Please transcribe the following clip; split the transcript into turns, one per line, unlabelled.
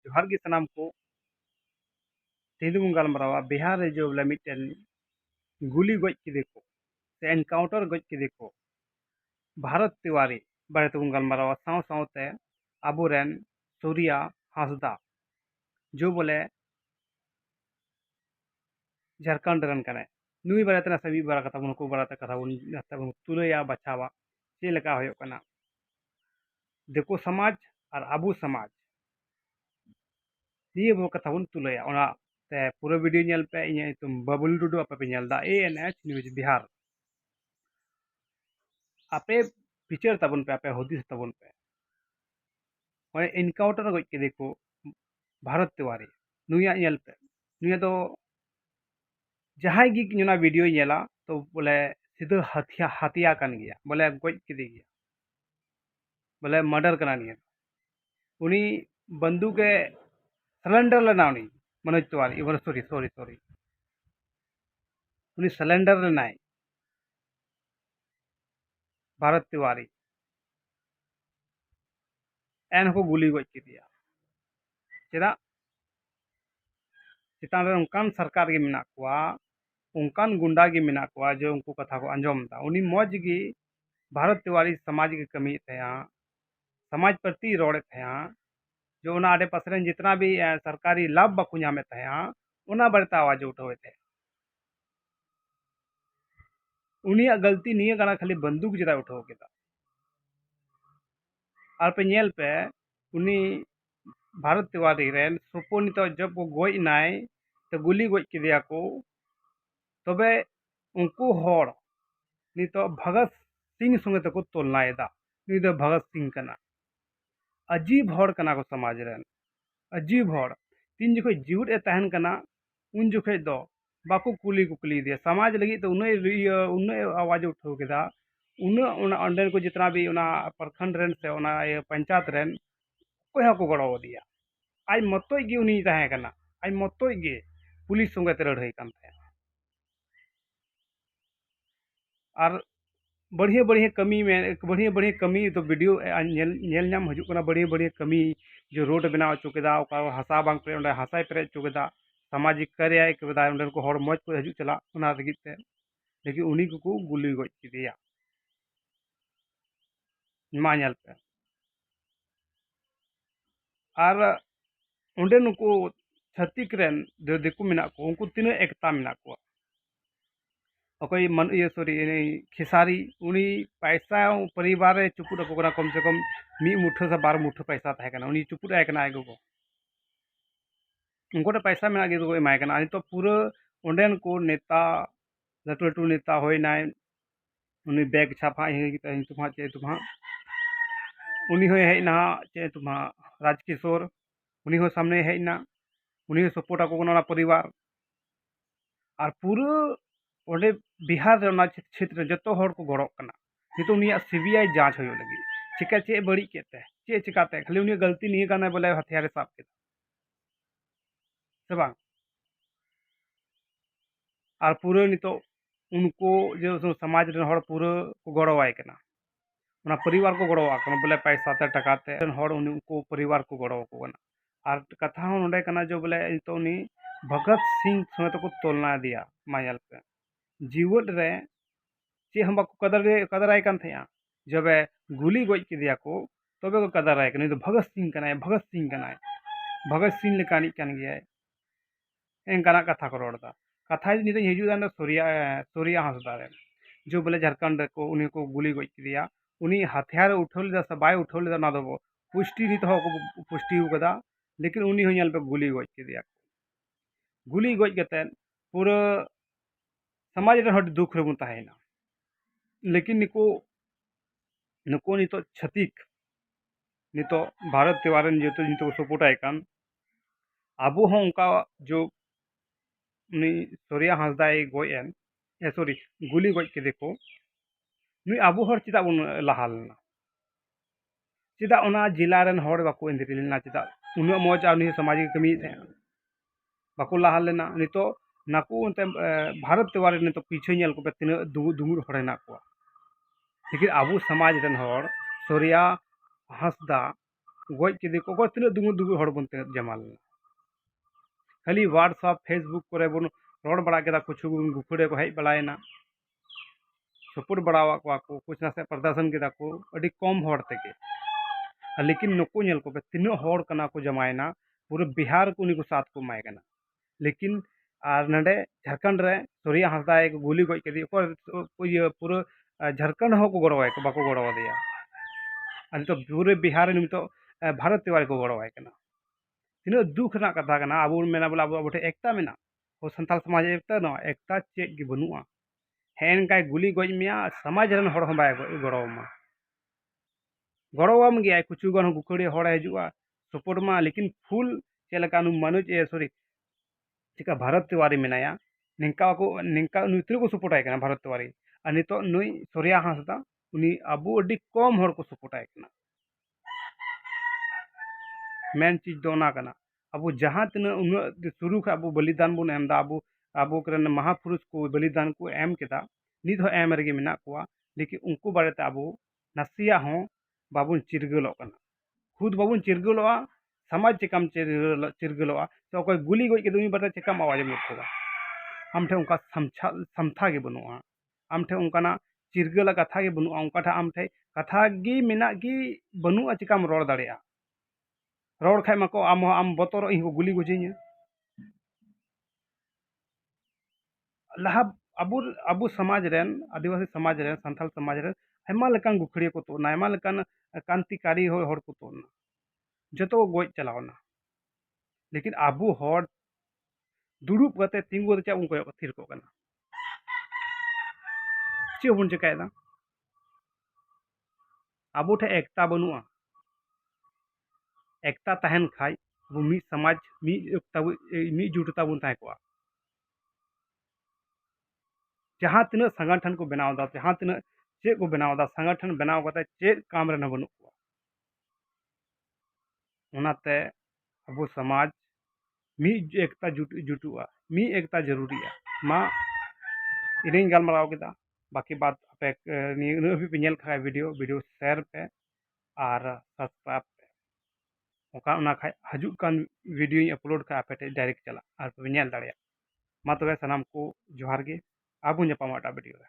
जोहार गे सनाम को तेहु बन गलमारावा बिहार रे जो बोले मिटन गुली गज किदे को से एनकाउंटर गज किदे को भारत तिवारी बारे तबन गलमारावा साव सावते आबोरेन सूर्या हांसदा जो बोले झारखंड रन कने नुई बारे तना सभी बारा कथा बन को बारा कथा बन तुलया बचावा चे लका होयो कना देखो समाज और आबू समाज ये वो कथा बन तुलया ओना ते पूरा वीडियो नेल पे इन तुम बबुल टुडू आपे पे नेल दा एएनएच न्यूज बिहार आपे पिक्चर तबन पे आपे हदिस तबन पे ओए एनकाउंटर गज के देखो भारत तिवारी नुया नेल पे नुया तो जहां गी नुना वीडियो नेला तो बोले सीधा हथिया हतिया कन गया बोले गज के गया बोले मर्डर कना निया उनी बंदूक सिलेंडर लेना उनी Manoj Tiwari sorry sorry sorry उनी सिलेंडर लेना भारत तिवारी एन को गुली गज के दिया चेदा चितान रे उनकान सरकार गे मेना कुआ उनकान गुंडा गे मेना कुआ जो उनको कथा को अंजम दा उनी मौज गी भारत तिवारी समाज के कमी थे समाज प्रति रोड़े थे जो उना आडे पास जितना भी सरकारी लाभ बाकू नामे थे उना बड़ता आवाज उठावे थे उनिया गलती नहीं गाना खाली बंदूक जरा उठाव केदा और पे नेल पे उनी भारत तिवारी रेन सुपो नितो जब को गोज नाय तो गुली गज किदिया को तबे उनको होड़ नितो भगत सिंह संगे तको तुलना एदा नितो भगत सिंह कना अजीब होड़ कना को समाज रेन अजीब होड़ तीन जखो जीवत ए तहन कना उन जखे दो बाको कुली कुकली दिया समाज लगी तो उन्हें आवाज उठाव केदा उन्हें को जितना भी प्रखंड रेन से पंचायत रेन कोई को गड़ो दिया आज मतोय गे उनी तहे कना आज मतोय गे पुलिस संगे ते लड़ाई कान थे और बढ़िया बढ़िया कमी तो वीडियो नेल नाम हजू कना बढ़िया कमी जो रोड बनाव चो केदा हसा बांग पे ओंडे हसाय पेरे चो केदा सामाजिक कार्य केदा ओंडे को हर मौज को हजू चला ओना लगित ते लेकिन उनी को गुली गज किदिया मा नेल पे और ओंडे नुको छत्तीक रेन जो दिकु मेना को उनको तीना एकता मेना को अकोई मन ये सॉरी खेसारी उनी पैसा परिवार रे चुपुट को कम से कम मी मुठो से बार मुठो पैसा तहे कना उनी चुपुट आय कना आगो को उनको पैसा मेना गे को एमाय कना तो पूरा ओंडेन को नेता लटू लटू नेता होय नाय उनी बैग छापा हे तुम्हा चे तुम्हा उनी होय है ना चे तुम्हा राजकिशोर उनी हो सामने है ना उनी सपोर्ट को ना परिवार और पूरा ओंडे बिहार रे क्षेत्र जो हर को गड़ो कना नितो उनिया सीबीआई जांच हो लगी चिका चे बड़ी केते चे चिकाते खाली उनी गलती नहीं करना बोले हथियार साफ के से बांग और पूरा नितो उनको जो समाज रे हर पूरा को गड़ो आय कना उना परिवार को गड़ो आकना बोले पैसा ते टका ते हर उनको परिवार को गड़ो को कना और कथा हो नोडे कना जो बोले नितो उनी भगत सिंह संगे को तुलना दिया मायल पे जीवट रे चे हम बाको कदर आय कान थे जब गुली गज के दिया को तबे को कदर आय कना तो भगत सिंह कनाय भगत सिंह लेकानी कान गया एंकाना कथा को रोड़ा कथा नितो हिजुदा सूर्या हांसदा रे जो बोले झारखंड को उनी को गुली गज के दिया उनी हथियार उठो लेदा से बाय उठो लेदा ना दो पुष्टि नित हो को पुष्टि कदा लेकिन उनी हो नेल पे गुली गज के दिया गुली गज कते पूरा समाज रे हट दुख रे बुन ताहेना लेकिन नुको नितो छतिक नितो भारत तिवारी जेतो नितो सपोर्ट आय कान आबो हो उनका जो उनी सूर्या हांसदा गोयन सॉरी गुली गज के देखो नुई आबो हर चिदा उन लहालना चिदा उना जिला रेन हर बाको इंद्री लेना चिदा उन मौज आनी सामाजिक कमी थे बाको लहाल लेना नितो नाको उनते भारत तिवारी नितो पीछे नेल को पे तीन दुमुर हड़ेना को लेकिन आबू समाज रेन हर सूर्या हांसदा गज केदे को को तिना दुगु दुगु हड़ बन जमा लेना खाली व्हाट्सएप फेसबुक करे बन रोड बड़ा केदा कुछ गुखड़े को हेज बड़ायना सपोर्ट बड़ावा को कुछ नासे प्रदर्शन केदा को अड़ी कम हड़ तेगे लेकिन नुको नेल को तीना हड़ कना को जमायना पूरे बिहार को उनी को साथ को माय कना लेकिन आर नडे झारखंड रे सोरिया हंसदा एक गोली गज केदी को ये पूरे झारखंड हो को गड़वाय को बाको गड़वा दिया अनि तो पूरे बिहार नि तो भारत तिवारी को गड़वाय कना तीना दुख ना कथा कना अब मेना बोला अब ठे एकता मेना ओ संताल समाज एकता न एकता चेक गी बनुआ हेन काय गुली गज मिया समाज रन हड़ हम बाय गड़वामा गड़वाम गया कुछ गन गुखड़ी हड़ हजुआ सपोर्ट मा लेकिन फुल चेलका मनोज सॉरी चिका भारत तिवारी मेनाया निंका को निंका नुतरे को सपोर्ट आय भारत तिवारी और नितो नुई सोरिया हांसदा उनी अबू अडी कम हड़ को सपोर्ट आय मेन चीज दो ना कना अब जहाँ तीना उन शुरू का अब बलिदान बन एमदा अब महापुरुष को बलिदान को एम केदा नित हो एम रेगे मेना कोआ लेकिन उनको बारेते अब नासिया हो बाबुन चिरगलो कना खुद बाबुन चिरगलोआ समाज चिकाम चिरगलोआ तो अकोय गुली गज के बारे चिकाम आवाज मुखोगा आम ठे उनका समथा गे बनुआ आम ठे उनका चिरगल कथा गे बनुआ उनका ठे आम ठे कथा गी मेना गी बनुआ चिकाम रोड दाड़ेया रोड खाय मको आम बतर इन को गुली गुजिया लहा अबु अबु समाज रेन आदिवासी समाज रेन संथाल समाज रेन आयमा लेकान गुखड़िया को तो आयमा लेकान क्रांतिकारी हड़ को तो जतो गज चलावना लेकिन अबु हड़ दुड़ुब कते तिंगु चा उनको थिर को कना चे बन चिकायदा अबु ठे एकता बनुआ एकता तहन खाय अब मी समाज मी जुटता बन ताहे को जहाँ तीना संगठन को बनाव दा जहाँ तीना चे को बनाव दा संगठन बनाव कते चे काम रे बनु उनाते अब समाज मी एकता जुटुआ मी एकता जरूरी है मा इरें गलमाराव केदा बाकी बात पे पे नेल खा वीडियो शेयर पे और सब्सक्राइब पे ओका उना खाय हजु कान वीडियो अपलोड का पे डायरेक्ट चला और पे नेल दाड़िया मा तबे सनाम को जोहार गे आबु ᱧᱟᱯᱟᱢᱟ ᱮᱴᱟᱜ वीडियो रे।